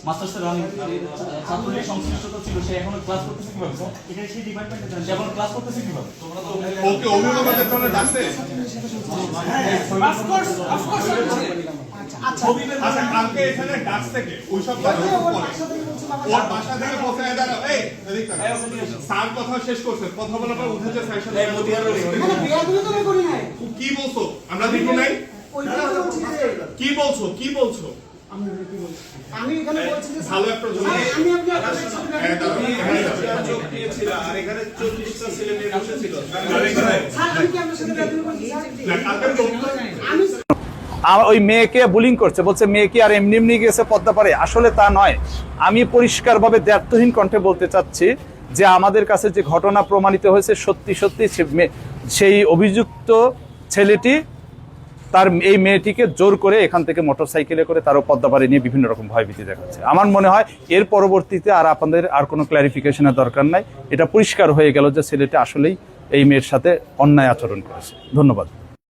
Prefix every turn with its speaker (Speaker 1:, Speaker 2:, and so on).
Speaker 1: মাস্টার্সের running Chhatra League সংশ্লিষ্টতা ছিল, সে এখনো class করতেছে কিভাবে স্যার? এখানে সেই ডিপার্টমেন্টে যান, সে এখনো ক্লাস করতেছে কিভাবে?
Speaker 2: ওকে অভিভাবকদের জন্য ডাকছে। আচ্ছা কালকে এখানে ডাকছে কে? ওইসব কথা ওর বাসা থেকে পৌঁছায় দাঁড়াও। এই এদিকে স্যার কথা শেষ করছে, কথা বলার পর উঠেছে সেকশন। কি বলছো আমরা দেখি নাই? কি বলছো কি বলছো?
Speaker 3: আমি এখানে বলছি যে
Speaker 2: ভালো একটা জমি
Speaker 3: আমি আপনাকে
Speaker 2: যোগ দিয়েছিল আর এখানে 40টা ছেলে মেয়ে বসেছিল।
Speaker 3: স্যার আমি কি আপনার সাথে বেদবি করছি স্যার?
Speaker 4: আমি ওই মেয়েকে বুলিং করছে, বলছে মেয়ে কি আর এমনি এমনি গেছে পদ্মা পারে। আসলে তা নয়। আমি পরিষ্কারভাবে দ্ব্যর্থহীন কণ্ঠে বলতে চাচ্ছি যে আমাদের কাছে যে ঘটনা প্রমাণিত হয়েছে সত্যি সত্যি সেই অভিযুক্ত ছেলেটি তার এই মেয়েটিকে জোর করে এখান থেকে মোটরসাইকেলে করে তারও পদ্মাপাড়ে নিয়ে বিভিন্ন রকম ভয়ভীতি দেখাচ্ছে। আমার মনে হয় এর পরবর্তীতে আর আপনাদের আর কোনো ক্লারিফিকেশনের দরকার নাই। এটা পরিষ্কার হয়ে গেল যে ছেলেটি আসলেই এই মেয়ের সাথে অন্যায় আচরণ করেছে। ধন্যবাদ।